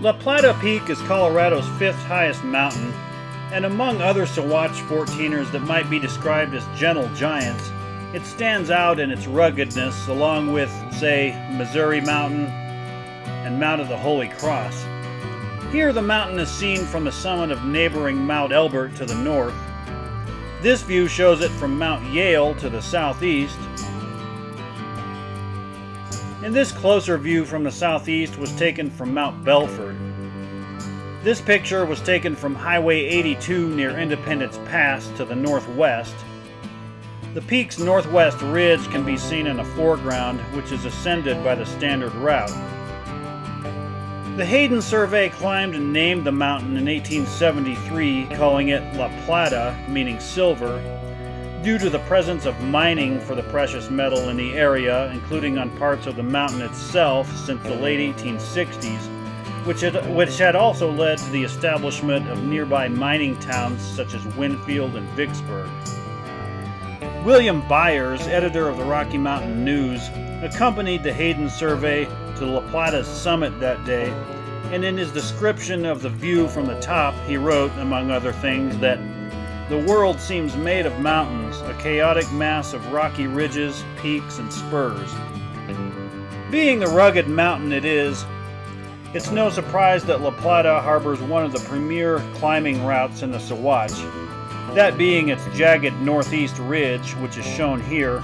La Plata Peak is Colorado's 5th highest mountain, and among other Sawatch 14ers that might be described as gentle giants, it stands out in its ruggedness along with, say, Missouri Mountain and Mount of the Holy Cross. Here the mountain is seen from the summit of neighboring Mount Elbert to the north. This view shows it from Mount Yale to the southeast. And this closer view from the southeast was taken from Mount Belford. This picture was taken from Highway 82 near Independence Pass to the northwest. The peak's northwest ridge can be seen in the foreground, which is ascended by the standard route. The Hayden Survey climbed and named the mountain in 1873, calling it La Plata, meaning silver, due to the presence of mining for the precious metal in the area, including on parts of the mountain itself since the late 1860s, which had also led to the establishment of nearby mining towns such as Winfield and Vicksburg. William Byers, editor of the Rocky Mountain News, accompanied the Hayden Survey to La Plata's summit that day, and in his description of the view from the top, he wrote, among other things, that the world seems made of mountains, a chaotic mass of rocky ridges, peaks, and spurs. Being the rugged mountain it is, it's no surprise that La Plata harbors one of the premier climbing routes in the Sawatch, that being its jagged northeast ridge, which is shown here,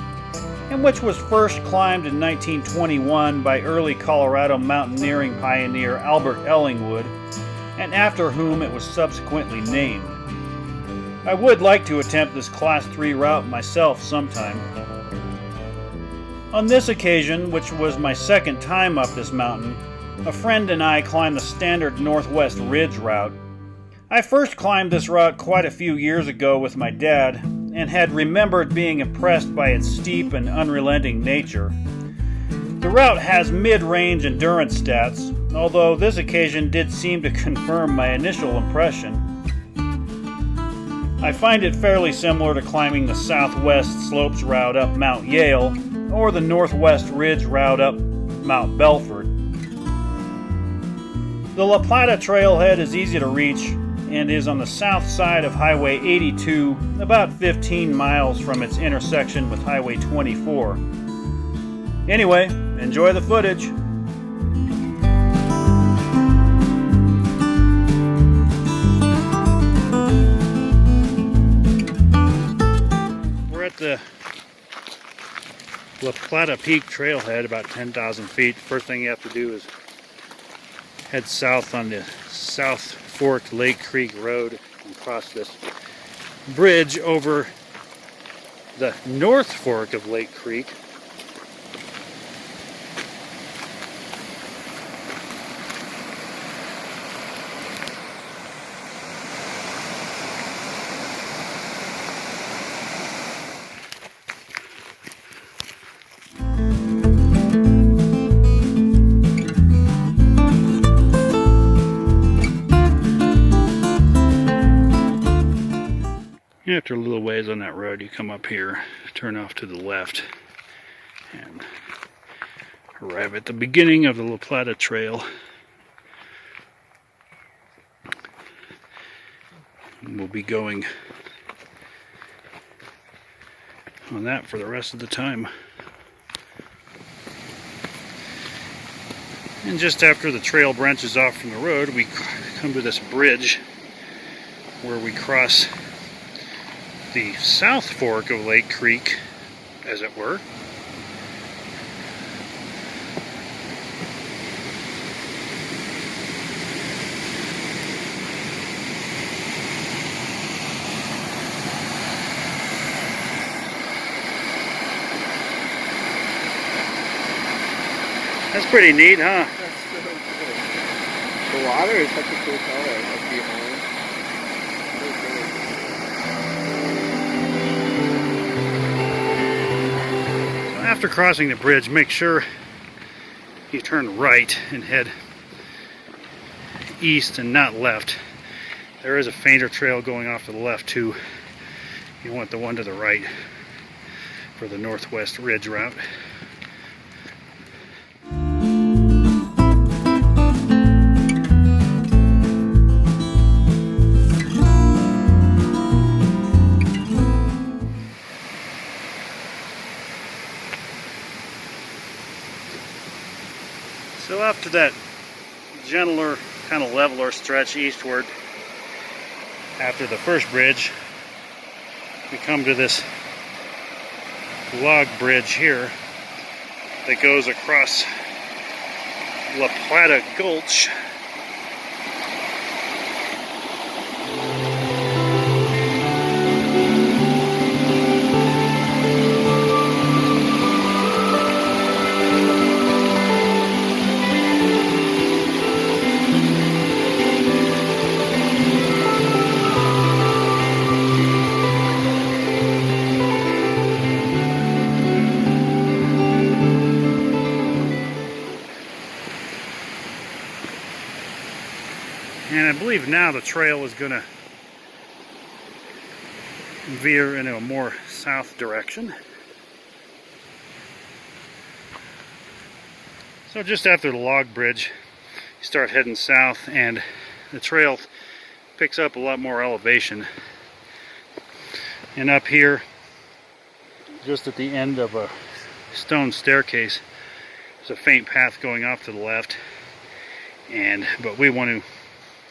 and which was first climbed in 1921 by early Colorado mountaineering pioneer Albert Ellingwood, and after whom it was subsequently named. I would like to attempt this Class 3 route myself sometime. On this occasion, which was my second time up this mountain, a friend and I climbed the standard Northwest Ridge route. I first climbed this route quite a few years ago with my dad, and had remembered being impressed by its steep and unrelenting nature. The route has mid-range endurance stats, although this occasion did seem to confirm my initial impression. I find it fairly similar to climbing the Southwest Slopes route up Mount Yale, or the Northwest Ridge route up Mount Belford. The La Plata trailhead is easy to reach, and is on the south side of Highway 82, about 15 miles from its intersection with Highway 24. Anyway, enjoy the footage. We're at the La Plata Peak trailhead, about 10,000 feet. First thing you have to do is head south on the South Fork Lake Creek Road and cross this bridge over the North Fork of Lake Creek. After a little ways on that road, you come up here, turn off to the left, and arrive at the beginning of the La Plata Trail. And we'll be going on that for the rest of the time. And just after the trail branches off from the road, we come to this bridge where we cross the South Fork of Lake Creek, as it were. That's pretty neat, huh? That's so cool. The water is such a cool color, like the orange. After crossing the bridge, make sure you turn right and head east and not left. There is a fainter trail going off to the left too. You want the one to the right for the Northwest Ridge route. that gentler, kind of leveler stretch eastward after the first bridge, we come to this log bridge here that goes across La Plata Gulch. And I believe now the trail is going to veer into a more south direction. So just after the log bridge, you start heading south and the trail picks up a lot more elevation. And up here, just at the end of a stone staircase, there's a faint path going off to the left. But we want to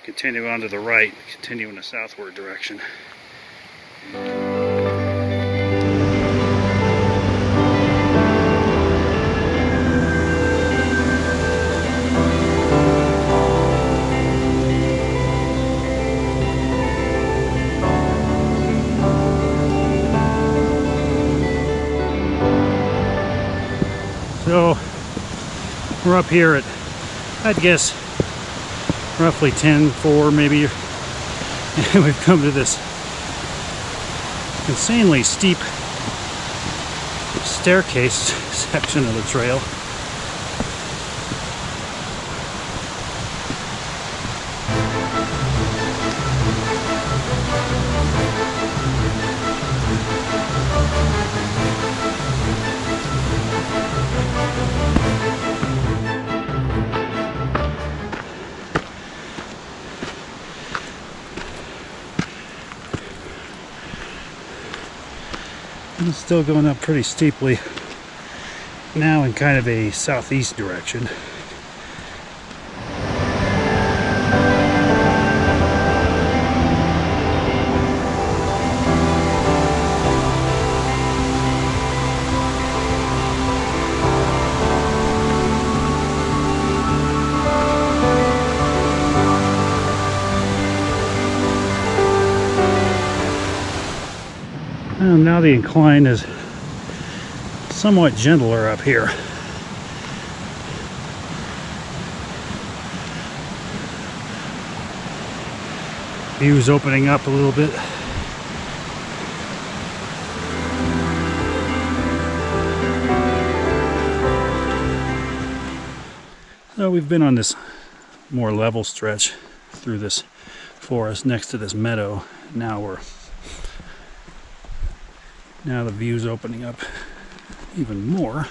continue on to the right, continue in a southward direction. So we're up here at, I'd guess, roughly 10:04 maybe, and we've come to this insanely steep staircase section of the trail. And it's still going up pretty steeply now in kind of a southeast direction. And now the incline is somewhat gentler up here. Views opening up a little bit. So we've been on this more level stretch through this forest next to this meadow. Now the view's opening up even more.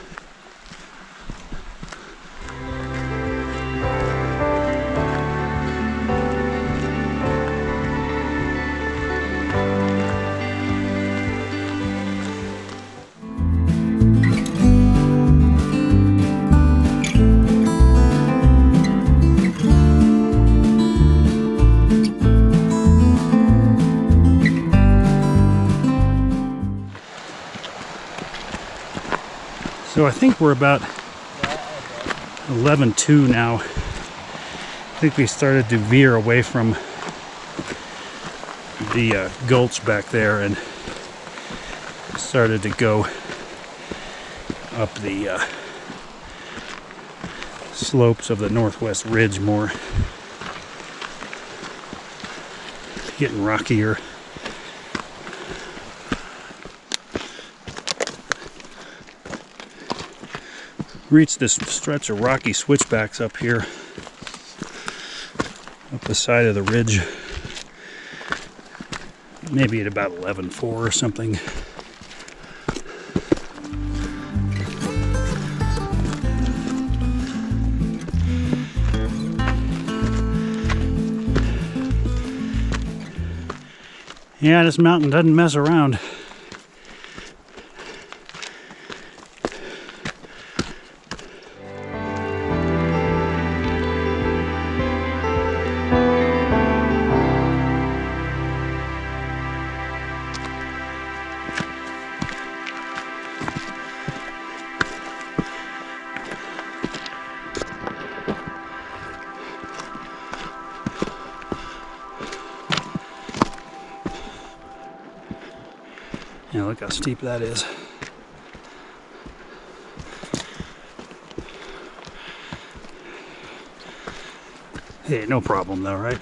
So I think we're about 11:02 now. I think we started to veer away from the gulch back there and started to go up the slopes of the northwest ridge more. Getting rockier. Reached this stretch of rocky switchbacks up here, up the side of the ridge, maybe at about 11:04 or something. Yeah, this mountain doesn't mess around. Yeah, look how steep that is. Hey, no problem though, right?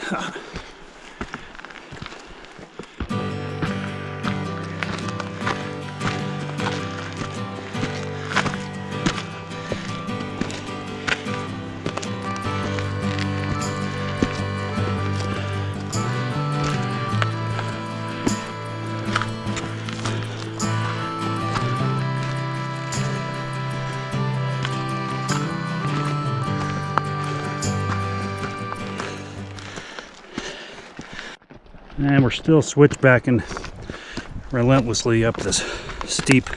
And we're still switchbacking relentlessly up this steep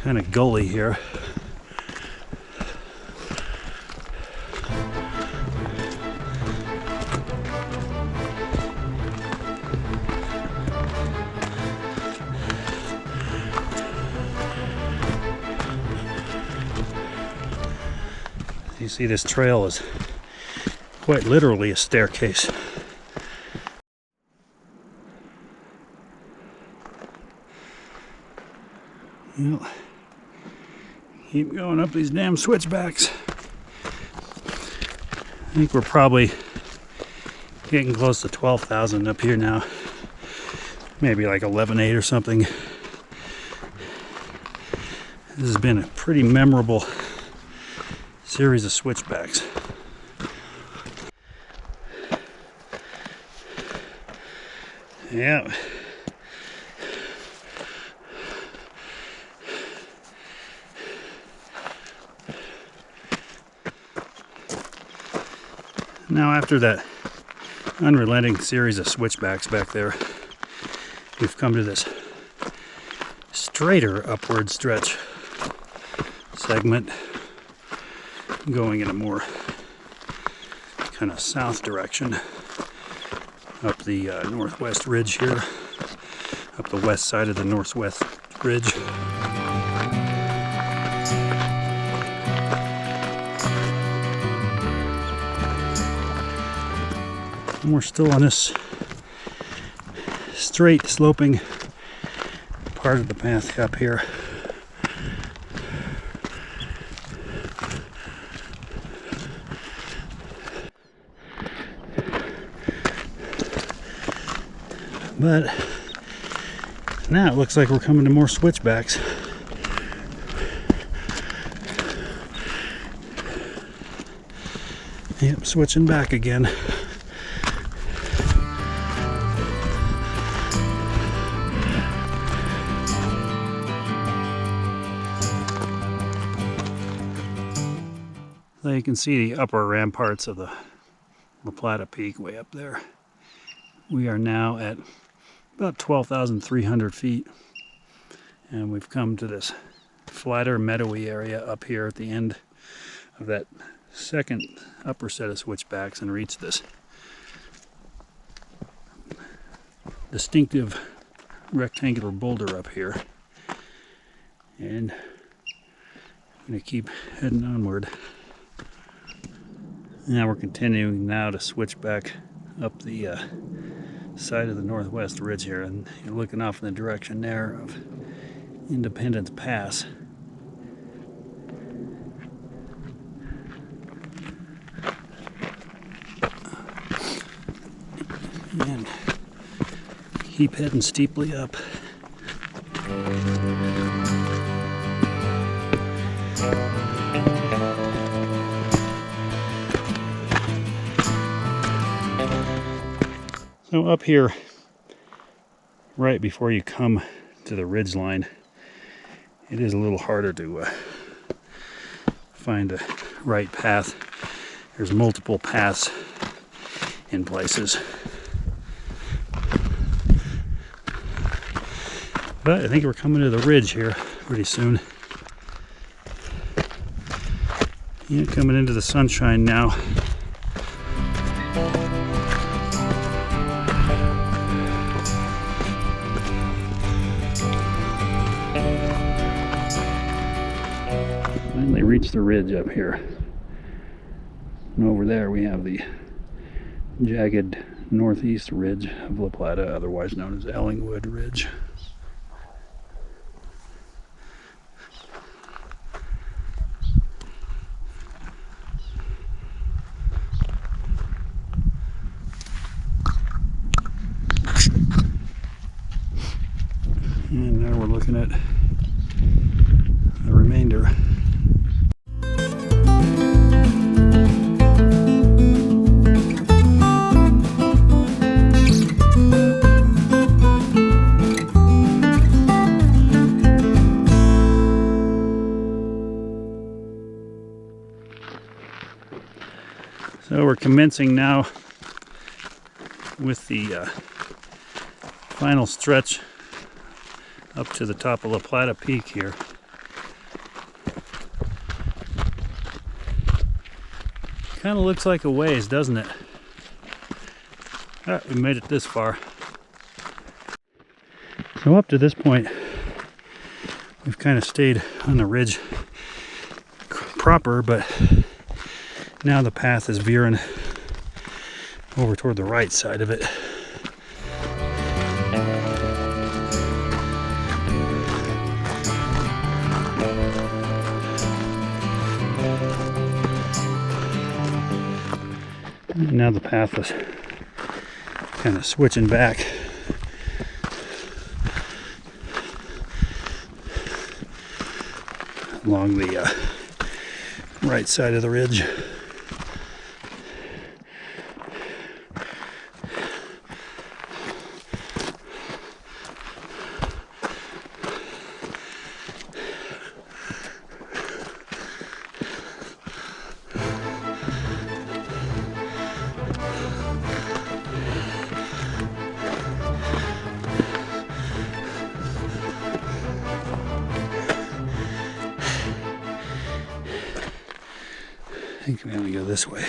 kind of gully here. You see, this trail is quite literally a staircase. Well, keep going up these damn switchbacks. I think we're probably getting close to 12,000 up here now. Maybe like 11,800 or something. This has been a pretty memorable series of switchbacks. Yeah. Now, after that unrelenting series of switchbacks back there, we've come to this straighter upward stretch segment going in a more kind of south direction up the northwest ridge here, up the west side of the northwest ridge. And we're still on this straight sloping part of the path up here. But now it looks like we're coming to more switchbacks. Yep, switching back again. So you can see the upper ramparts of the Plata Peak way up there. We are now at about 12,300 feet, and we've come to this flatter meadowy area up here at the end of that second upper set of switchbacks and reached this distinctive rectangular boulder up here. And I'm going to keep heading onward. Now we're continuing now to switch back up the side of the northwest ridge here, and you're looking off in the direction there of Independence Pass. And keep heading steeply up. So up here, right before you come to the ridge line, it is a little harder to find a right path. There's multiple paths in places. But I think we're coming to the ridge here pretty soon. Yeah, coming into the sunshine now. Finally reached the ridge up here. And over there we have the jagged northeast ridge of La Plata, otherwise known as Ellingwood Ridge. looking at the remainder. So we're commencing now with the final stretch up to the top of La Plata Peak here. Kind of looks like a ways, doesn't it? Ah, we made it this far. So up to this point, we've kind of stayed on the ridge proper, but now the path is veering over toward the right side of it. And now the path is kind of switching back. Along the right side of the ridge. I think we're going to go this way.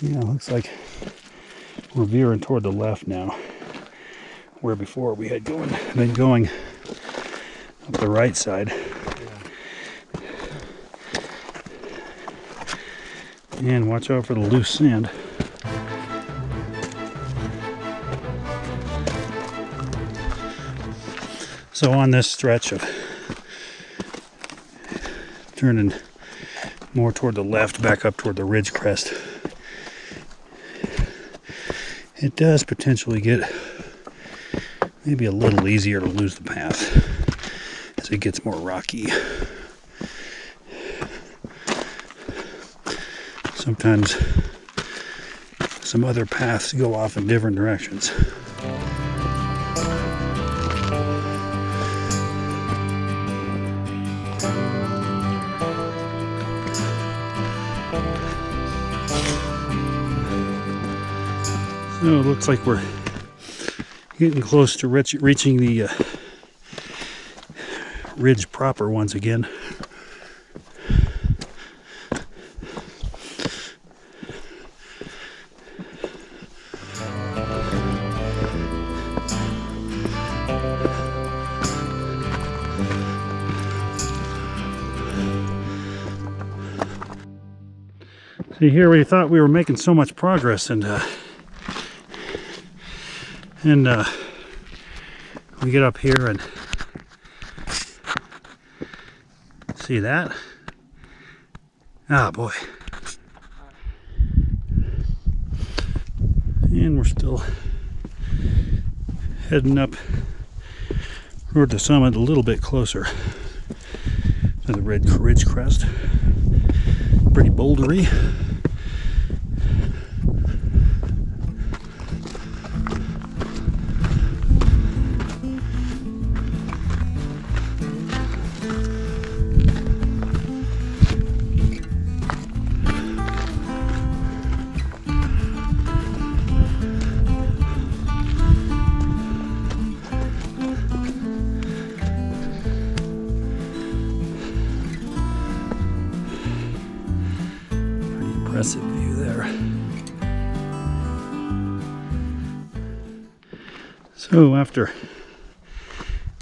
Yeah, looks like we're veering toward the left now, where before we had been going up the right side. And watch out for the loose sand. So on this stretch of turning more toward the left, back up toward the ridge crest, it does potentially get maybe a little easier to lose the path as it gets more rocky. Sometimes some other paths go off in different directions. So it looks like we're getting close to reaching the ridge proper once again. See, here we thought we were making so much progress, and we get up here and see that. Ah, boy. And we're still heading up toward the summit, a little bit closer to the ridge crest. Pretty bouldery. Impressive view there. So after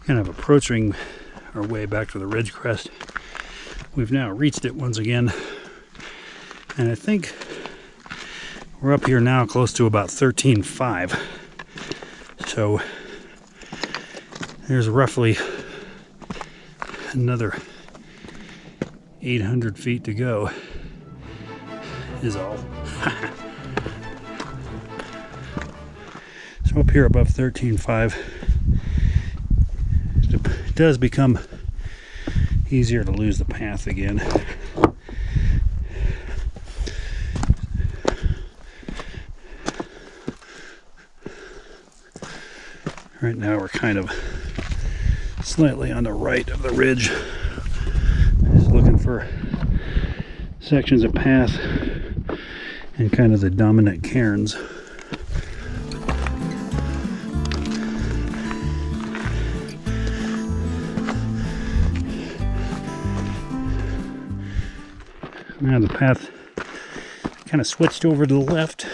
kind of approaching our way back to the ridge crest, we've now reached it once again, and I think we're up here now close to about 13.5. So there's roughly another 800 feet to go is all. So up here above 13.5, it does become easier to lose the path again. Right now we're kind of slightly on the right of the ridge, just looking for sections of path and kind of the dominant cairns. Now the path kind of switched over to the left.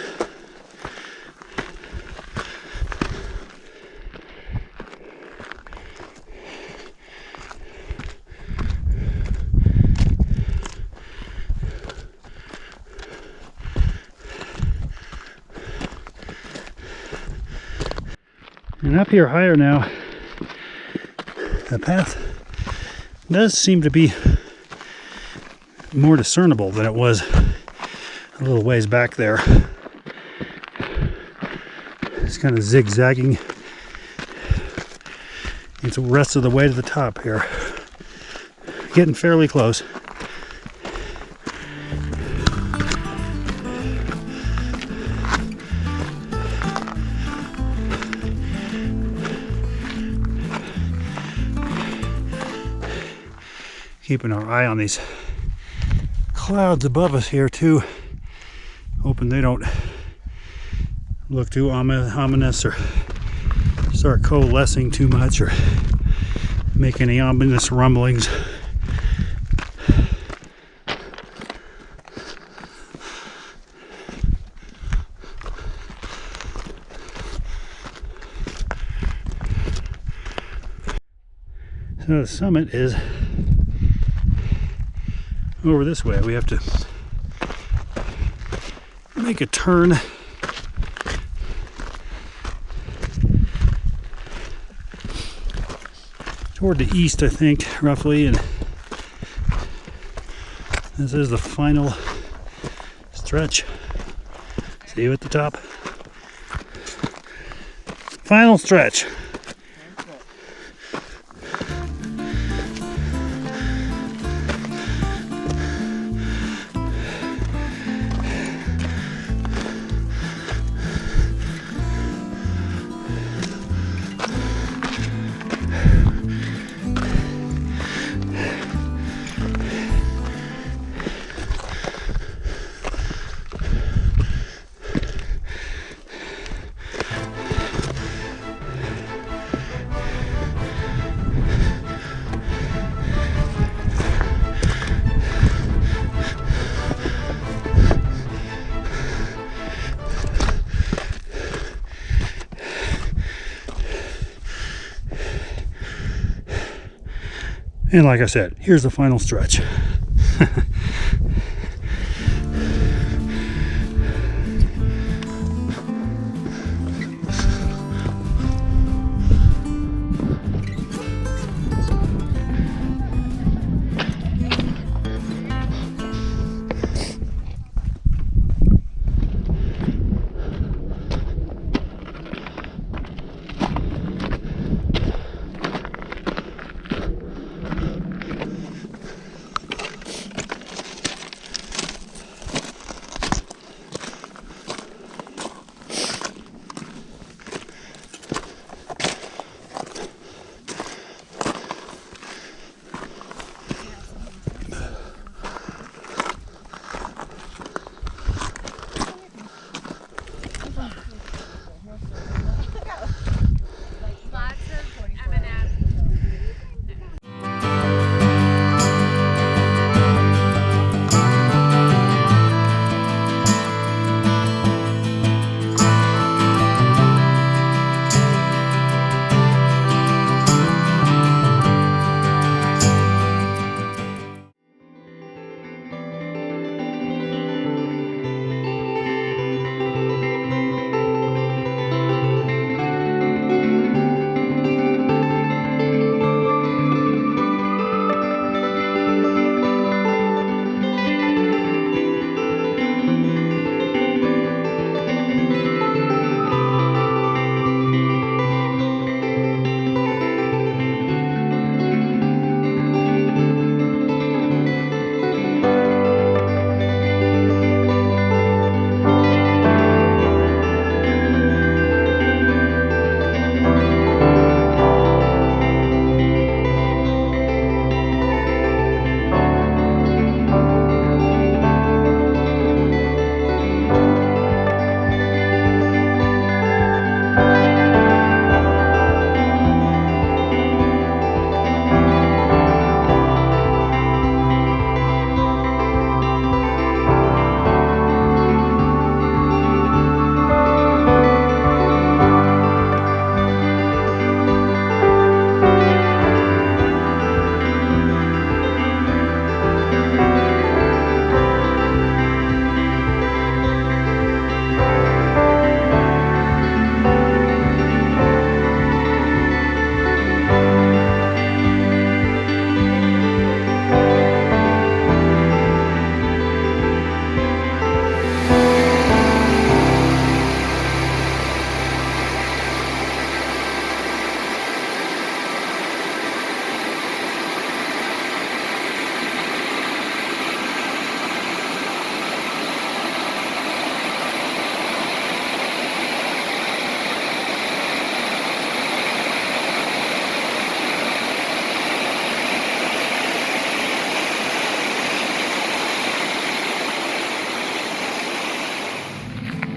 And up here higher now, the path does seem to be more discernible than it was a little ways back there. It's kind of zigzagging. It's the rest of the way to the top here. Getting fairly close. Keeping our eye on these clouds above us here too, hoping they don't look too ominous or start coalescing too much or make any ominous rumblings. So the summit is over this way. We have to make a turn toward the east, I think, roughly, and this is the final stretch. See you at the top. Final stretch. And like I said, here's the final stretch.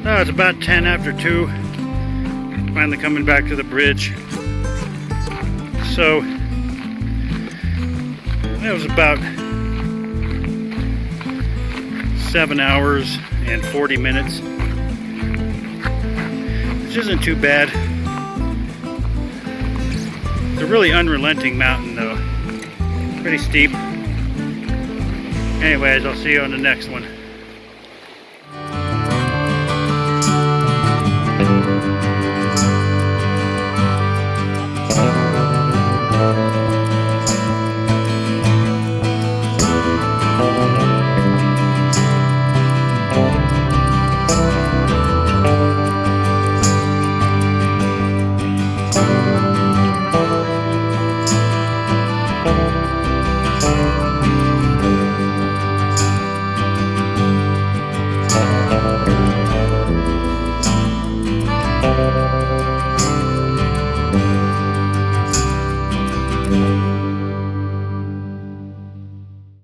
Oh, it's about 10 after 2. Finally coming back to the bridge. So, it was about 7 hours and 40 minutes. Which isn't too bad. It's a really unrelenting mountain though. Pretty steep. Anyways, I'll see you on the next one.